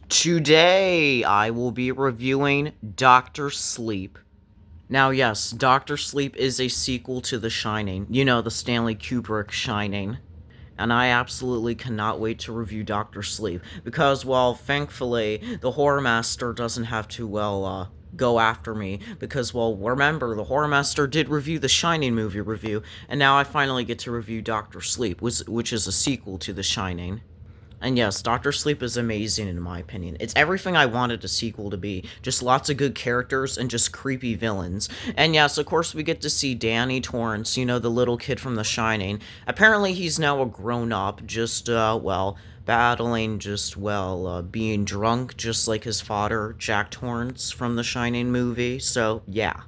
Today, I will be reviewing Doctor Sleep. Now, yes, Doctor Sleep is a sequel to The Shining. You know, the Stanley Kubrick Shining. And I absolutely cannot wait to review Doctor Sleep. Because, well, thankfully, the Horror Master doesn't have to, go after me. Because, well, remember, the Horror Master did review the Shining movie review. And now I finally get to review Doctor Sleep, which is a sequel to The Shining. And yes, Doctor Sleep is amazing in my opinion. It's everything I wanted a sequel to be. Just lots of good characters and just creepy villains. And yes, of course we get to see Danny Torrance, you know, the little kid from The Shining. Apparently he's now a grown-up, just, battling, being drunk, just like his father, Jack Torrance from The Shining movie. So, yeah.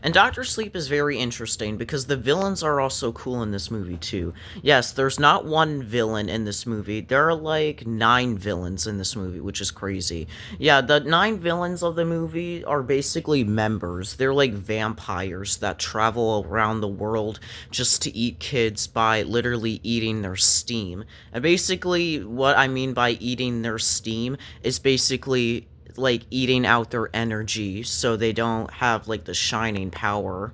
And Doctor Sleep is very interesting because the villains are also cool in this movie too. Yes, there's not one villain in this movie. There are like 9 villains in this movie, which is crazy. Yeah, the 9 villains of the movie are basically members. They're like vampires that travel around the world just to eat kids by literally eating their steam. And basically what I mean by eating their steam is basically like eating out their energy so they don't have like the shining power.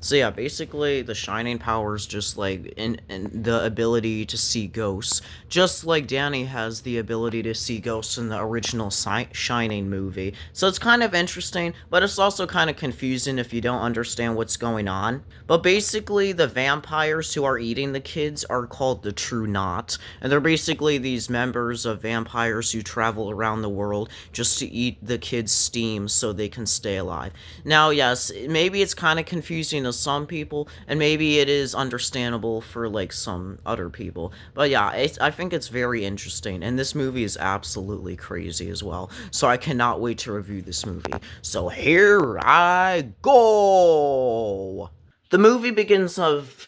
So yeah, basically the shining power is just like in the ability to see ghosts, just like Danny has the ability to see ghosts in the original Shining movie. So it's kind of interesting, but it's also kind of confusing if you don't understand what's going on. But basically the vampires who are eating the kids are called the True Knot, and they're basically these members of vampires who travel around the world just to eat the kids' steam so they can stay alive. Now, yes, maybe it's kind of confusing to some people, and maybe it is understandable for like some other people. But yeah, I think it's very interesting, and this movie is absolutely crazy as well. So I cannot wait to review this movie. So here I go. The movie begins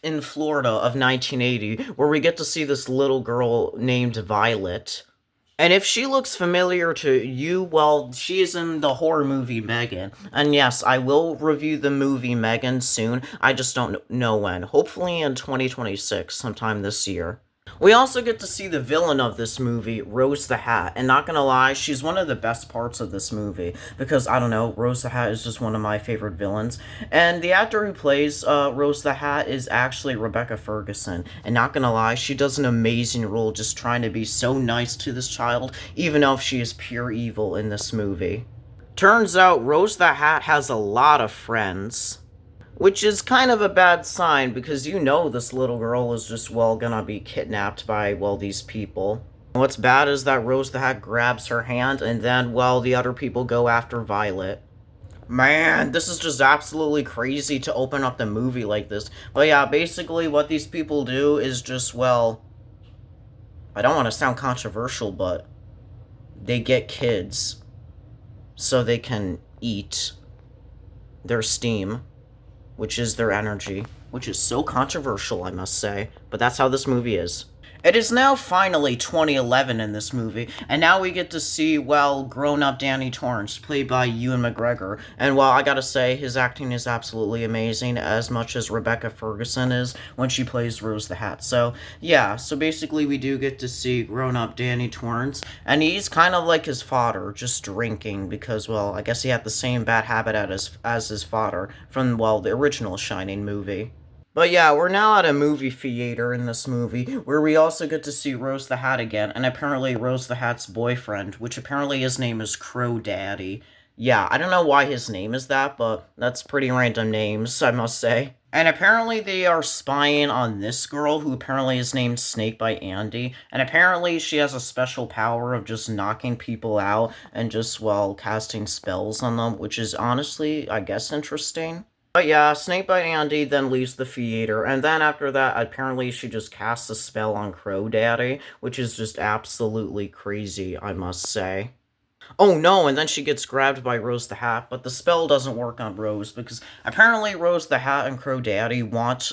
in Florida of 1980, where we get to see this little girl named Violet. And if she looks familiar to you, well, she is in the horror movie Megan. And yes, I will review the movie Megan soon. I just don't know when. Hopefully in 2026, sometime this year. We also get to see the villain of this movie, Rose the Hat. And not gonna lie, she's one of the best parts of this movie. Because, I don't know, Rose the Hat is just one of my favorite villains. And the actor who plays Rose the Hat is actually Rebecca Ferguson. And not gonna lie, she does an amazing role just trying to be so nice to this child, even though she is pure evil in this movie. Turns out Rose the Hat has a lot of friends. Which is kind of a bad sign because you know this little girl is just, well, gonna be kidnapped by, well, these people. What's bad is that Rose the Hat grabs her hand and then, well, the other people go after Violet. Man, this is just absolutely crazy to open up the movie like this. But yeah, basically what these people do is just, well, I don't want to sound controversial, but they get kids so they can eat their steam, which is their energy, which is so controversial, I must say, but that's how this movie is. It is now finally 2011 in this movie, and now we get to see, well, grown-up Danny Torrance, played by Ewan McGregor, and well, I gotta say, his acting is absolutely amazing, as much as Rebecca Ferguson is when she plays Rose the Hat. So, yeah, so basically we do get to see grown-up Danny Torrance, and he's kind of like his father, just drinking, because, well, I guess he had the same bad habit as his father from, well, the original Shining movie. But yeah, we're now at a movie theater in this movie, where we also get to see Rose the Hat again, and apparently Rose the Hat's boyfriend, which apparently his name is Crow Daddy. Yeah, I don't know why his name is that, but that's pretty random names, I must say. And apparently they are spying on this girl, who apparently is named Snakebite Andy, and apparently she has a special power of just knocking people out and just, well, casting spells on them, which is honestly, I guess, interesting. But yeah, Snakebite Andy then leaves the theater, and then after that, apparently she just casts a spell on Crow Daddy, which is just absolutely crazy, I must say. Oh no, and then she gets grabbed by Rose the Hat, but the spell doesn't work on Rose, because apparently Rose the Hat and Crow Daddy want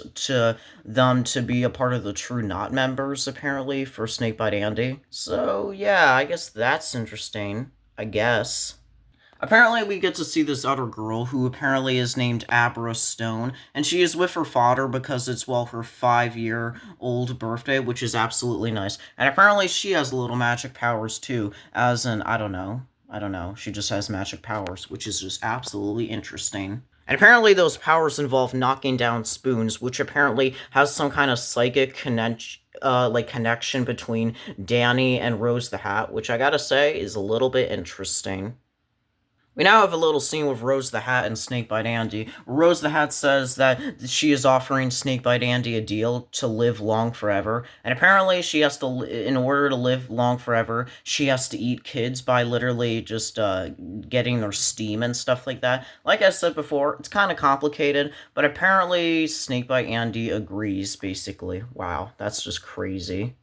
them to be a part of the True Knot members, apparently, for Snakebite Andy. So yeah, I guess that's interesting, I guess. Apparently, we get to see this other girl who apparently is named Abra Stone, and she is with her father because it's, well, her 5-year-old birthday, which is absolutely nice. And apparently, she has little magic powers too, as in, I don't know. She just has magic powers, which is just absolutely interesting. And apparently those powers involve knocking down spoons, which apparently has some kind of psychic connection between Danny and Rose the Hat, which I gotta say is a little bit interesting. We now have a little scene with Rose the Hat and Snakebite Andy. Rose the Hat says that she is offering Snakebite Andy a deal to live long forever, and apparently she has to, in order to live long forever, she has to eat kids by literally just getting their steam and stuff like that. Like I said before, it's kind of complicated, but apparently Snakebite Andy agrees, basically. Wow, that's just crazy.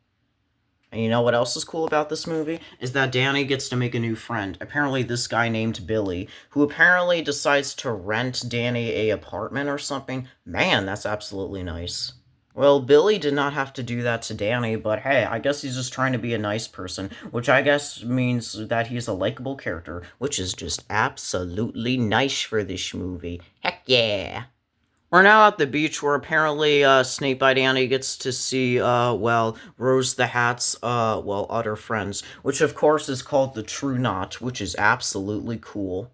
And you know what else is cool about this movie? Is that Danny gets to make a new friend. Apparently this guy named Billy, who apparently decides to rent Danny a apartment or something. Man, that's absolutely nice. Well, Billy did not have to do that to Danny, but hey, I guess he's just trying to be a nice person, which I guess means that he's a likable character, which is just absolutely nice for this movie. Heck yeah! We're now at the beach where apparently Snakebite Annie gets to see, Rose the Hat's, other friends, which of course is called the True Knot, which is absolutely cool.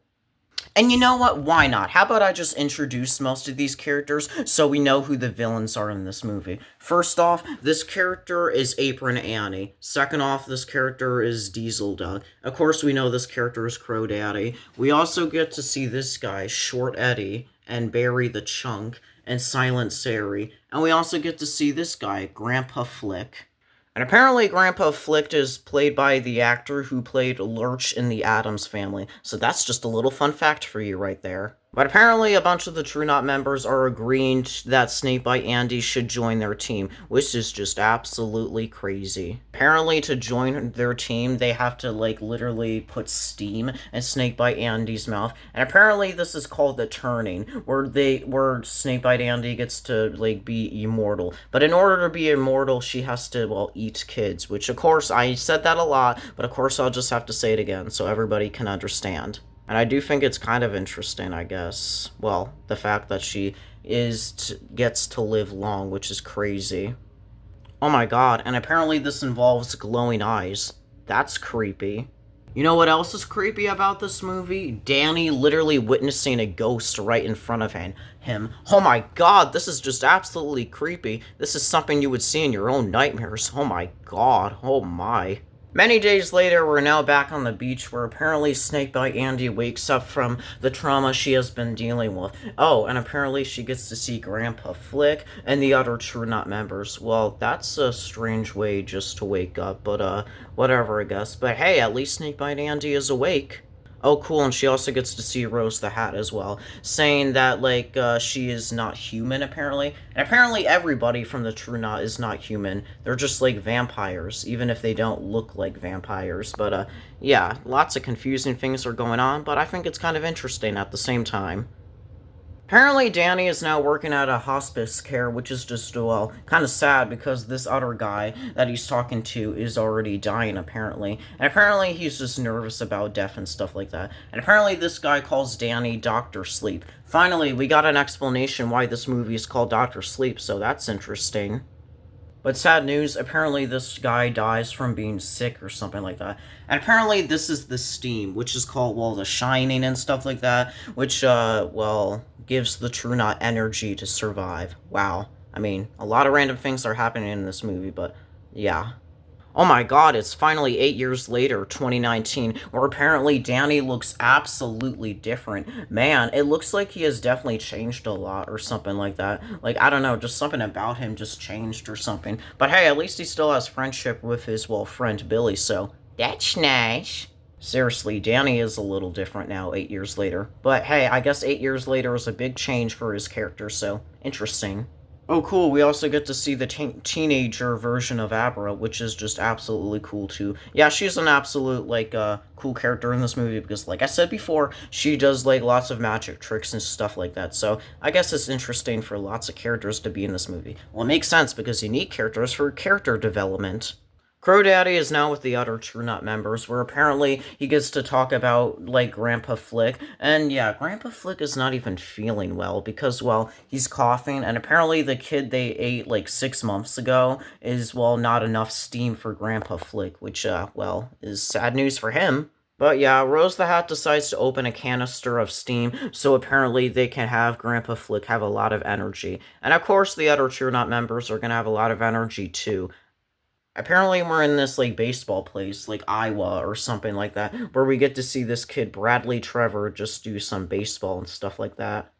And you know what? Why not? How about I just introduce most of these characters so we know who the villains are in this movie? First off, this character is Apron Annie. Second off, this character is Diesel Doug. Of course, we know this character is Crow Daddy. We also get to see this guy, Short Eddie, and Barry the Chunk, and Silent Sari. And we also get to see this guy, Grandpa Flick. And apparently Grandpa Flick is played by the actor who played Lurch in the Addams Family. So that's just a little fun fact for you right there. But apparently a bunch of the True Knot members are agreeing that Snakebite Andy should join their team, which is just absolutely crazy. Apparently to join their team, they have to, literally put steam in Snakebite Andy's mouth. And apparently this is called the turning, where Snakebite Andy gets to, be immortal. But in order to be immortal, she has to, eat kids, which of course, I said that a lot, but of course I'll just have to say it again so everybody can understand. And I do think it's kind of interesting, I guess. Well, the fact that she gets to live long, which is crazy. Oh my god, and apparently this involves glowing eyes. That's creepy. You know what else is creepy about this movie? Danny literally witnessing a ghost right in front of him. Oh my god, this is just absolutely creepy. This is something you would see in your own nightmares. Oh my god, oh my. Many days later, we're now back on the beach where apparently Snakebite Andy wakes up from the trauma she has been dealing with. Oh, and apparently she gets to see Grandpa Flick and the other True Knot members. Well, that's a strange way just to wake up, but whatever I guess. But hey, at least Snakebite Andy is awake. Oh, cool, and she also gets to see Rose the Hat as well, saying that, she is not human, apparently. And apparently everybody from the True Knot is not human. They're just, vampires, even if they don't look like vampires. But, yeah, lots of confusing things are going on, but I think it's kind of interesting at the same time. Apparently, Danny is now working at a hospice care, which is just, kind of sad because this other guy that he's talking to is already dying, apparently. And apparently, he's just nervous about death and stuff like that. And apparently, this guy calls Danny Dr. Sleep. Finally, we got an explanation why this movie is called Dr. Sleep, so that's interesting. But sad news, apparently this guy dies from being sick or something like that. And apparently this is the steam, which is called, the shining and stuff like that, which, gives the True Knot energy to survive. Wow. I mean, a lot of random things are happening in this movie, but yeah. Oh my god, it's finally 8 years later, 2019, where apparently Danny looks absolutely different. Man, it looks like he has definitely changed a lot or something like that. I don't know, just something about him just changed or something. But hey, at least he still has friendship with his, friend Billy, so that's nice. Seriously, Danny is a little different now, 8 years later. But hey, I guess 8 years later is a big change for his character, so interesting. Oh, cool, we also get to see the teenager version of Abra, which is just absolutely cool, too. Yeah, she's an absolute, cool character in this movie, because, like I said before, she does, lots of magic tricks and stuff like that, so I guess it's interesting for lots of characters to be in this movie. Well, it makes sense, because you need characters for character development. Crow Daddy is now with the other True Nut members, where apparently he gets to talk about, like, Grandpa Flick. And yeah, Grandpa Flick is not even feeling well because, well, he's coughing, and apparently the kid they ate, like, 6 months ago is, well, not enough steam for Grandpa Flick, which, well, is sad news for him. But yeah, Rose the Hat decides to open a canister of steam, so apparently they can have Grandpa Flick have a lot of energy. And of course, the other True Nut members are gonna have a lot of energy too. Apparently we're in this, like, baseball place, like Iowa or something like that, where we get to see this kid, Bradley Trevor, just do some baseball and stuff like that.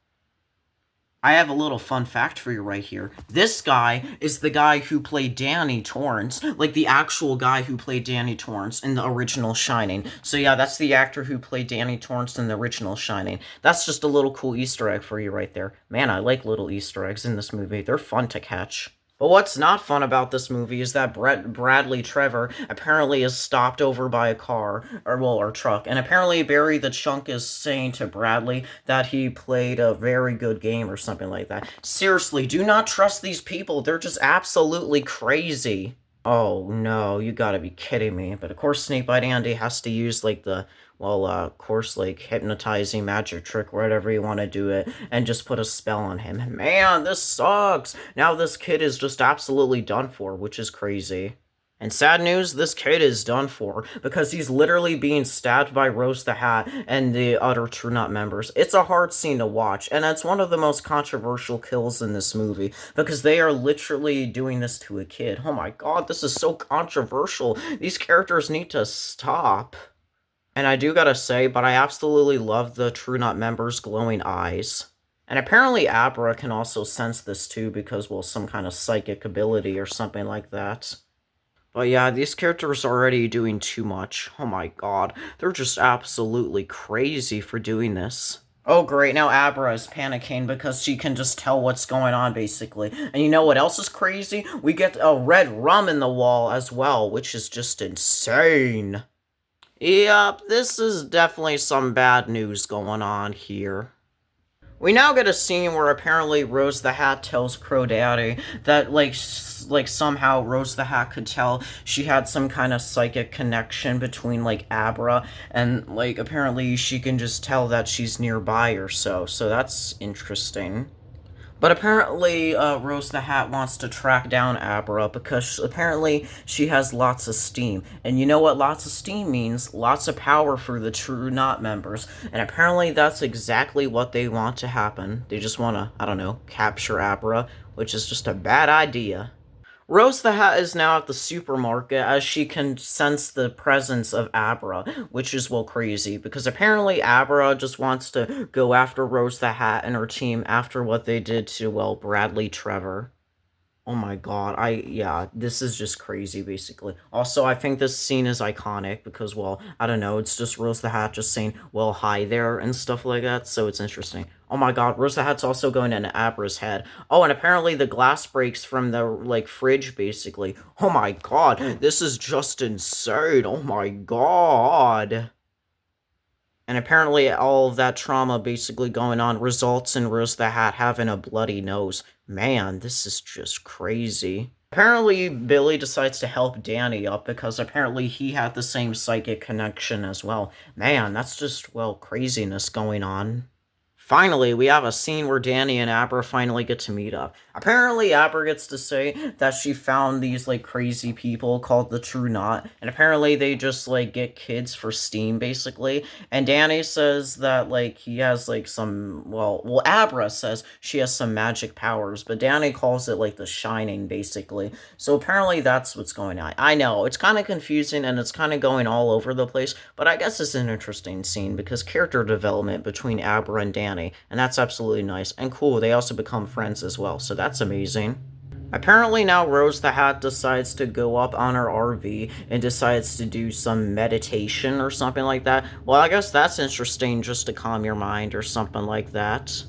I have a little fun fact for you right here. This guy is the guy who played Danny Torrance, like the actual guy who played Danny Torrance in the original Shining. So yeah, that's the actor who played Danny Torrance in the original Shining. That's just a little cool Easter egg for you right there. Man, I like little Easter eggs in this movie. They're fun to catch. But what's not fun about this movie is that Bradley Trevor apparently is stopped over by a car, or truck, and apparently Barry the Chunk is saying to Bradley that he played a very good game or something like that. Seriously, do not trust these people. They're just absolutely crazy. Oh no, you gotta be kidding me. But of course Snakebite Andy has to use, like, the, well, of course, like, hypnotizing magic trick, whatever you want to do it, and just put a spell on him. Man, this sucks! Now this kid is just absolutely done for, which is crazy. And sad news, this kid is done for, because he's literally being stabbed by Rose the Hat and the other True Nut members. It's a hard scene to watch, and it's one of the most controversial kills in this movie, because they are literally doing this to a kid. Oh my god, this is so controversial. These characters need to stop. And I do gotta say, but I absolutely love the True Nut members' glowing eyes. And apparently Abra can also sense this too, because, well, some kind of psychic ability or something like that. But yeah, these characters are already doing too much. Oh my god, they're just absolutely crazy for doing this. Oh great, now Abra is panicking because she can just tell what's going on, basically. And you know what else is crazy? We get a red rum in the wall as well, which is just insane. Yep, this is definitely some bad news going on here. We now get a scene where apparently Rose the Hat tells Crow Daddy that, like somehow Rose the Hat could tell she had some kind of psychic connection between, like, Abra, and, like, apparently she can just tell that she's nearby or so that's interesting. But apparently, Rose the Hat wants to track down Abra because apparently she has lots of steam. And you know what lots of steam means? Lots of power for the True Knot members. And apparently that's exactly what they want to happen. They just want to, I don't know, capture Abra, which is just a bad idea. Rose the Hat is now at the supermarket as she can sense the presence of Abra, which is, well, crazy, because apparently Abra just wants to go after Rose the Hat and her team after what they did to, well, Bradley Trevor. Oh my god, yeah, this is just crazy, basically. Also, I think this scene is iconic because, well, I don't know, it's just Rose the Hat just saying, well, hi there, and stuff like that, so it's interesting. Oh my god, Rose the Hat's also going into Abra's head. Oh, and apparently the glass breaks from the, like, fridge, basically. Oh my god, this is just insane, oh my god. And apparently all of that trauma basically going on results in Rose the Hat having a bloody nose. Man, this is just crazy. Apparently, Billy decides to help Danny up because apparently he had the same psychic connection as well. Man, that's just, well, craziness going on. Finally, we have a scene where Danny and Abra finally get to meet up. Apparently, Abra gets to say that she found these, like, crazy people called the True Knot, and apparently they just, like, get kids for steam, basically. And Danny says that, like, he has, like, some, well, Abra says she has some magic powers, but Danny calls it, like, the Shining, basically. So apparently that's what's going on. I know, it's kind of confusing, and it's kind of going all over the place, but I guess it's an interesting scene, because character development between Abra and Danny, and that's absolutely nice and cool. They also become friends as well, so that's amazing. Apparently now Rose the Hat decides to go up on her RV and decides to do some meditation or something like that. Well, I guess that's interesting, just to calm your mind or something like that.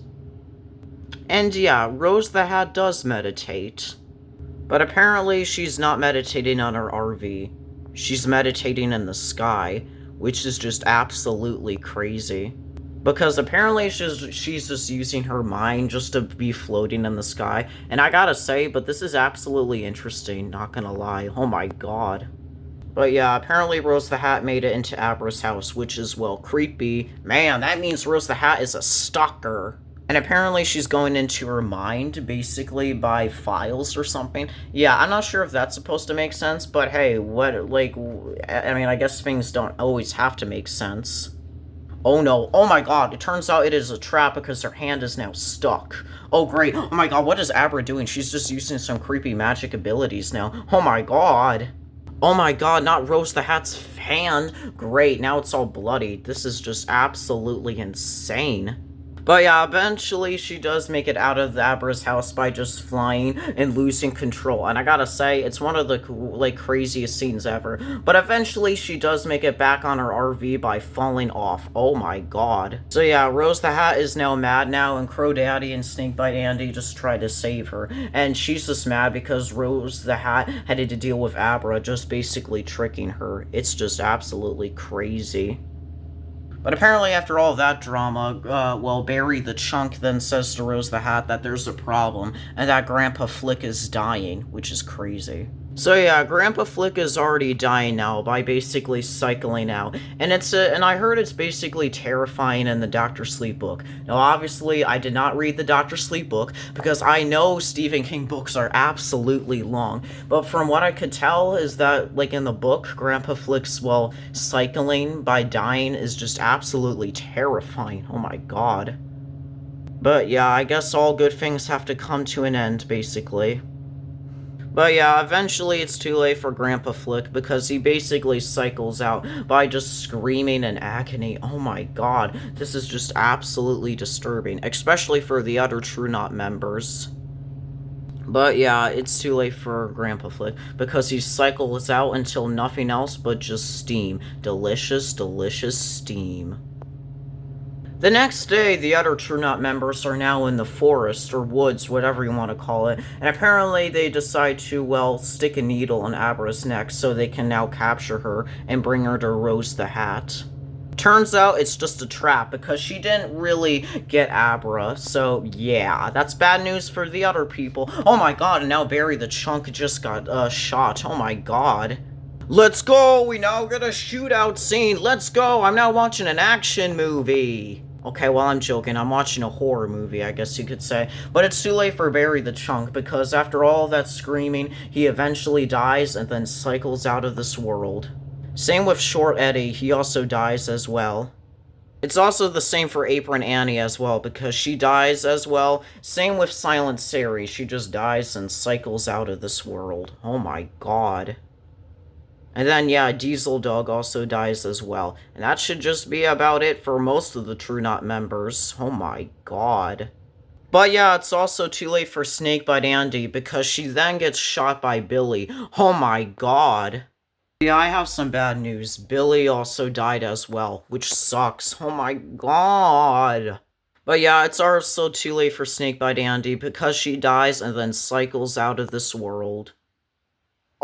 And yeah, Rose the Hat does meditate. But apparently she's not meditating on her RV. She's meditating in the sky, which is just absolutely crazy. Because apparently she's just using her mind just to be floating in the sky. And I gotta say, but this is absolutely interesting, not gonna lie. Oh my god. But yeah, apparently Rose the Hat made it into Abra's house, which is, well, creepy. Man, that means Rose the Hat is a stalker. And apparently she's going into her mind, basically, by files or something. Yeah, I'm not sure if that's supposed to make sense, but hey, what, like, I mean, I guess things don't always have to make sense. Oh no, oh my god, it turns out it is a trap because her hand is now stuck. Oh great, oh my god, what is Abra doing? She's just using some creepy magic abilities now. Oh my god. Oh my god, not Rose the Hat's hand. Great, now it's all bloody. This is just absolutely insane. But yeah, eventually she does make it out of the Abra's house by just flying and losing control. And I gotta say, it's one of the, like, craziest scenes ever. But eventually she does make it back on her RV by falling off. Oh my god. So yeah, Rose the Hat is now mad now, and Crow Daddy and Snakebite Andy just try to save her. And she's just mad because Rose the Hat had to deal with Abra just basically tricking her. It's just absolutely crazy. But apparently after all that drama, well, Barry the Chunk then says to Rose the Hat that there's a problem, and that Grandpa Flick is dying, which is crazy. So yeah, Grandpa Flick is already dying now by basically cycling out, and and I heard it's basically terrifying in the Dr. Sleep book. Now obviously I did not read the Dr. Sleep book because I know Stephen King books are absolutely long, but from what I could tell is that, like, in the book, Grandpa Flick's, well, cycling by dying is just absolutely terrifying. Oh my god. But yeah, I guess all good things have to come to an end, basically. But yeah, eventually it's too late for Grandpa Flick because he basically cycles out by just screaming in agony. Oh my god, this is just absolutely disturbing, especially for the other True Knot members. But yeah, it's too late for Grandpa Flick because he cycles out until nothing else but just steam. Delicious, delicious steam. The next day, the other True Knot members are now in the forest, or woods, whatever you want to call it, and apparently they decide to, well, stick a needle in Abra's neck so they can now capture her and bring her to Rose the Hat. Turns out it's just a trap because she didn't really get Abra, so yeah, that's bad news for the other people. Oh my god, and now Barry the Chunk just got shot. Oh my god. Let's go! We now get a shootout scene! Let's go! I'm now watching an action movie! Okay, well, I'm joking. I'm watching a horror movie, I guess you could say. But it's too late for Barry the Chunk, because after all that screaming, he eventually dies and then cycles out of this world. Same with Short Eddie, he also dies as well. It's also the same for Apron Annie as well, because she dies as well. Same with Silent Sari, she just dies and cycles out of this world. Oh my god. And then, yeah, Diesel Dog also dies as well. And that should just be about it for most of the True Knot members. Oh my god. But yeah, it's also too late for Snakebite Andy, because she then gets shot by Billy. Oh my god. Yeah, I have some bad news. Billy also died as well, which sucks. Oh my god. But yeah, it's also too late for Snakebite Andy, because she dies and then cycles out of this world.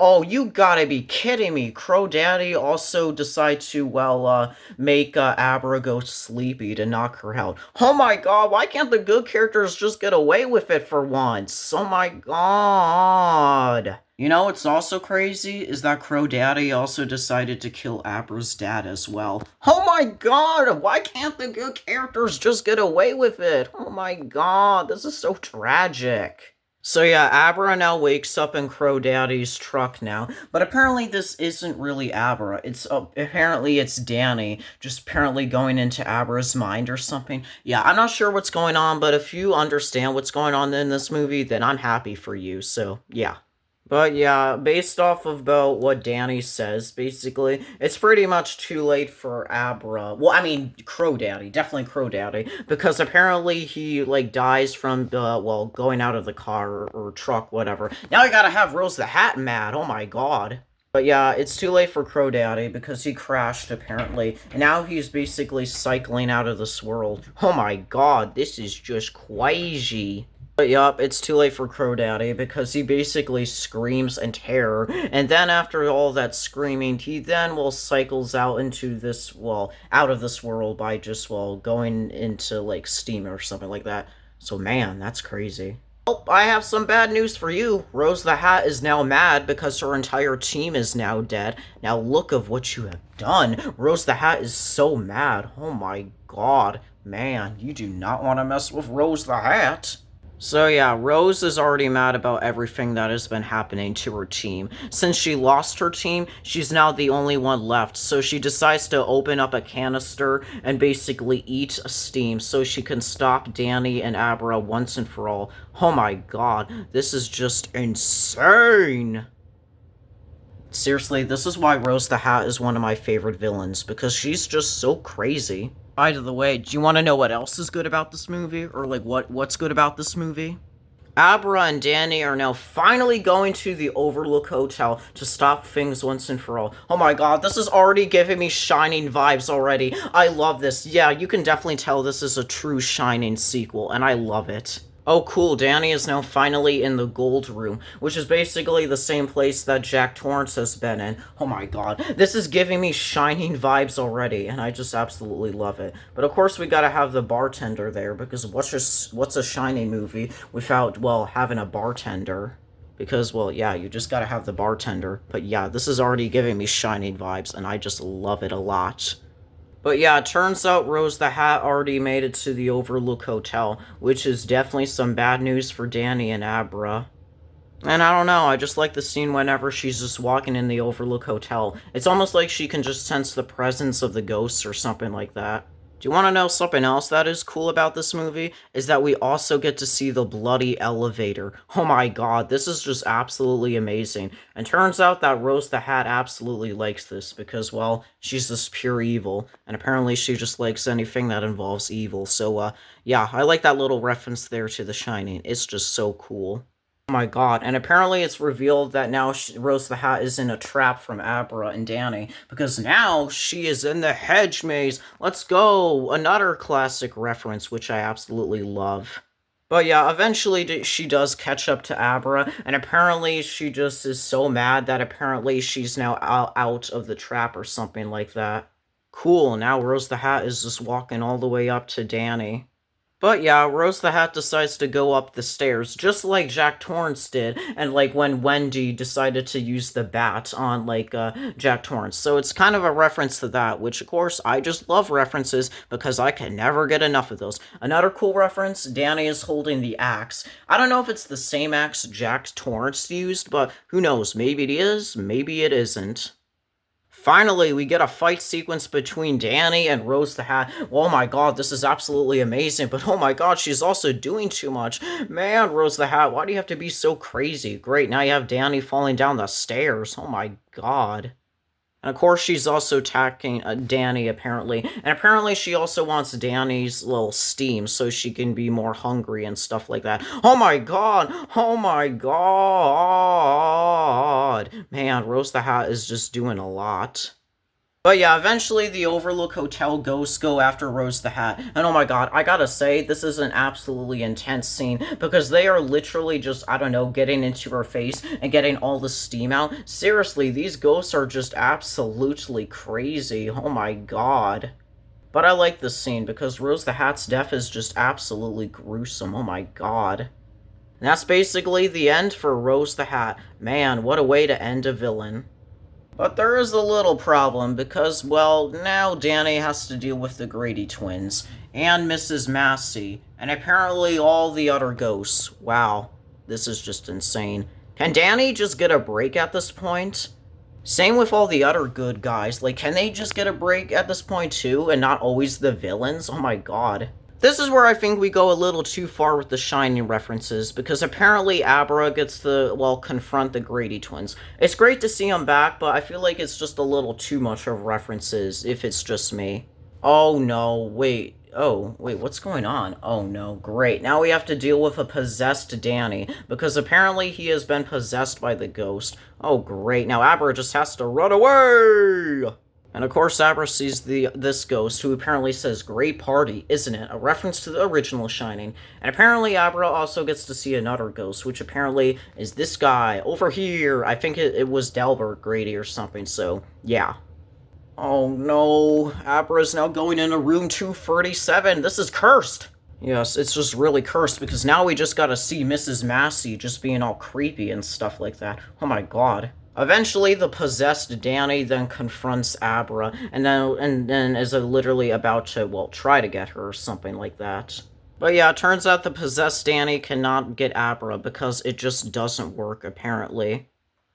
Oh, you gotta be kidding me. Crow Daddy also decide to, well, make Abra go sleepy to knock her out. Oh my god, why can't the good characters just get away with it for once? Oh my god. You know what's also crazy is that Crow Daddy also decided to kill Abra's dad as well. Oh my god, why can't the good characters just get away with it? Oh my god, this is so tragic. So yeah, Abra now wakes up in Crow Daddy's truck now, but apparently this isn't really Abra. It's apparently it's Danny, just apparently going into Abra's mind or something. Yeah, I'm not sure what's going on, but if you understand what's going on in this movie, then I'm happy for you. So yeah. But yeah, based off of about what Danny says, basically, it's pretty much too late for Abra. Well, I mean, Crow Daddy, definitely Crow Daddy, because apparently he, like, dies from, well, going out of the car or truck, whatever. Now I gotta have Rose the Hat mad, oh my god. But yeah, it's too late for Crow Daddy because he crashed, apparently, and now he's basically cycling out of this world. Oh my god, this is just crazy. But yup, it's too late for Crow Daddy because he basically screams in terror, and then after all that screaming, he then, well, cycles out into this, well, out of this world by just, well, going into, like, steam or something like that. So man, that's crazy. Well, I have some bad news for you. Rose the Hat is now mad because her entire team is now dead. Now look of what you have done. Rose the Hat is so mad. Oh my god. Man, you do not want to mess with Rose the Hat. So yeah, Rose is already mad about everything that has been happening to her team. Since she lost her team, she's now the only one left, so she decides to open up a canister and basically eat steam so she can stop Danny and Abra once and for all. Oh my god, this is just insane! Seriously, this is why Rose the Hat is one of my favorite villains, because she's just so crazy. By the way, do you want to know what else is good about this movie? Or, like, what's good about this movie? Abra and Danny are now finally going to the Overlook Hotel to stop things once and for all. Oh my god, this is already giving me Shining vibes already. I love this. Yeah, you can definitely tell this is a true Shining sequel, and I love it. Oh cool, Danny is now finally in the Gold Room, which is basically the same place that Jack Torrance has been in. Oh my god, this is giving me Shining vibes already, and I just absolutely love it. But of course we gotta have the bartender there, because what's a Shining movie without, well, having a bartender? Because, well, yeah, you just gotta have the bartender. But yeah, this is already giving me Shining vibes, and I just love it a lot. But yeah, it turns out Rose the Hat already made it to the Overlook Hotel, which is definitely some bad news for Danny and Abra. And I don't know, I just like the scene whenever she's just walking in the Overlook Hotel. It's almost like she can just sense the presence of the ghosts or something like that. Do you want to know something else that is cool about this movie? Is that we also get to see the bloody elevator. Oh my god, this is just absolutely amazing. And turns out that Rose the Hat absolutely likes this because, well, she's just pure evil. And apparently she just likes anything that involves evil. So, yeah, I like that little reference there to The Shining. It's just so cool. Oh my god, and apparently it's revealed that now Rose the Hat is in a trap from Abra and Danny, because now she is in the hedge maze. Let's go! Another classic reference, which I absolutely love. But yeah, eventually she does catch up to Abra, and apparently she just is so mad that apparently she's now out of the trap or something like that. Cool, now Rose the Hat is just walking all the way up to Danny. But yeah, Rose the Hat decides to go up the stairs, just like Jack Torrance did, and like when Wendy decided to use the bat on, like, Jack Torrance. So it's kind of a reference to that, which, of course, I just love references, because I can never get enough of those. Another cool reference, Danny is holding the axe. I don't know if it's the same axe Jack Torrance used, but who knows, maybe it is, maybe it isn't. Finally, we get a fight sequence between Danny and Rose the Hat. Oh my god, this is absolutely amazing, but oh my god, she's also doing too much. Man, Rose the Hat, why do you have to be so crazy? Great, now you have Danny falling down the stairs. Oh my god. And of course, she's also attacking Danny, apparently. And apparently, she also wants Danny's little steam so she can be more hungry and stuff like that. Oh my god! Oh my god! Man, Rose the Hat is just doing a lot. But yeah, eventually the Overlook Hotel ghosts go after Rose the Hat. And oh my god, I gotta say, this is an absolutely intense scene, because they are literally just, I don't know, getting into her face and getting all the steam out. Seriously, these ghosts are just absolutely crazy. Oh my god. But I like this scene, because Rose the Hat's death is just absolutely gruesome. Oh my god. And that's basically the end for Rose the Hat. Man, what a way to end a villain. But there is a little problem, because, well, now Danny has to deal with the Grady twins, and Mrs. Massey, and apparently all the other ghosts. Wow, this is just insane. Can Danny just get a break at this point? Same with all the other good guys. Like, can they just get a break at this point too, and not always the villains? Oh my god. This is where I think we go a little too far with the Shining references, because apparently Abra gets to, well, confront the Grady twins. It's great to see them back, but I feel like it's just a little too much of references, if it's just me. Oh no, wait. Oh, wait, what's going on? Oh no, great. Now we have to deal with a possessed Danny, because apparently he has been possessed by the ghost. Oh great, now Abra just has to run away! And of course, Abra sees this ghost, who apparently says, "Great party, isn't it?" A reference to the original Shining. And apparently, Abra also gets to see another ghost, which apparently is this guy, over here. I think it was Delbert Grady or something, so, yeah. Oh no, Abra's now going into room 237. This is cursed. Yes, it's just really cursed because now we just gotta see Mrs. Massey just being all creepy and stuff like that. Oh my god. Eventually, the possessed Danny then confronts Abra, and then is literally about to, well, try to get her or something like that. But yeah, it turns out the possessed Danny cannot get Abra because it just doesn't work, apparently.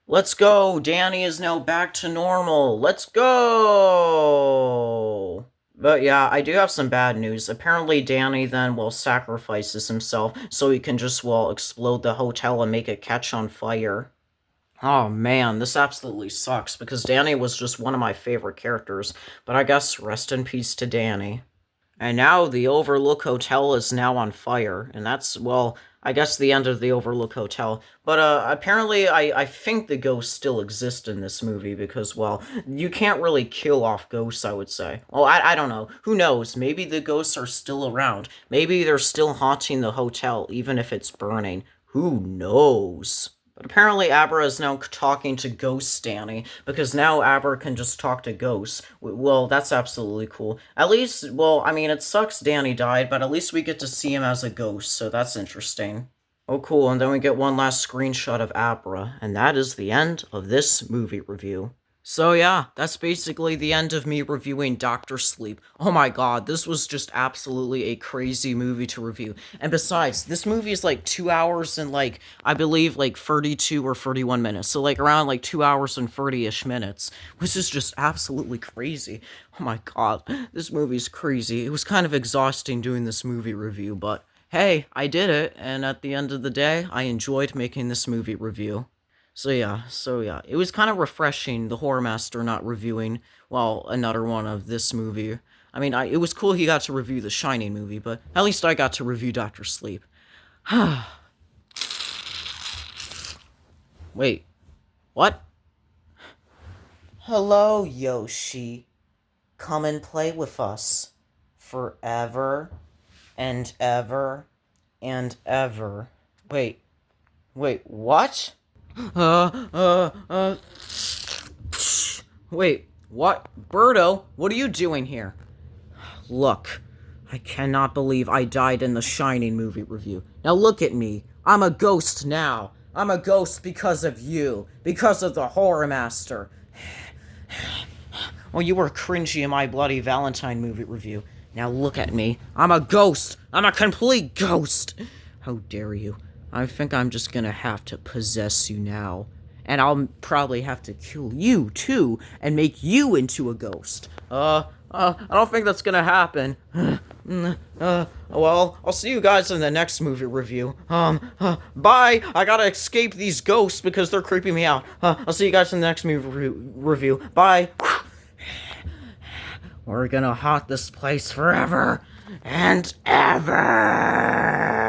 Let's go! Danny is now back to normal! Let's go! But yeah, I do have some bad news. Apparently Danny then, well, sacrifices himself so he can just, well, explode the hotel and make it catch on fire. Oh man, this absolutely sucks because Danny was just one of my favorite characters, but I guess rest in peace to Danny. And now the Overlook Hotel is now on fire, and that's, well, I guess the end of the Overlook Hotel. But apparently I think the ghosts still exist in this movie because, well, you can't really kill off ghosts, I would say. Well, I don't know. Who knows? Maybe the ghosts are still around. Maybe they're still haunting the hotel, even if it's burning. Who knows? But apparently Abra is now talking to Ghost Danny, because now Abra can just talk to ghosts. Well, that's absolutely cool. At least, well, I mean, it sucks Danny died, but at least we get to see him as a ghost, so that's interesting. Oh, cool, and then we get one last screenshot of Abra, and that is the end of this movie review. So yeah, that's basically the end of me reviewing Doctor Sleep. Oh my god, this was just absolutely a crazy movie to review. And besides, this movie is like 2 hours and like, I believe like 32 or 31 minutes. So like around like 2 hours and 30-ish minutes, which is just absolutely crazy. Oh my god, this movie's crazy. It was kind of exhausting doing this movie review, but hey, I did it. And at the end of the day, I enjoyed making this movie review. So yeah, it was kind of refreshing, the Horror Master not reviewing, well, another one of this movie. I mean, it was cool he got to review the Shining movie, but at least I got to review Doctor Sleep. Wait, what? Hello, Yoshi. Come and play with us. Forever and ever and ever. Wait, what? Wait, what? Birdo, what are you doing here? Look, I cannot believe I died in the Shining movie review. Now look at me. I'm a ghost now. I'm a ghost because of you. Because of the Horror Master. Well, you were cringy in my Bloody Valentine movie review. Now look at me. I'm a ghost. I'm a complete ghost. How dare you? I think I'm just gonna have to possess you now. And I'll probably have to kill you, too, and make you into a ghost. I don't think that's gonna happen. Well, I'll see you guys in the next movie review. Bye! I gotta escape these ghosts because they're creeping me out. I'll see you guys in the next movie review. Bye! We're gonna haunt this place forever and ever!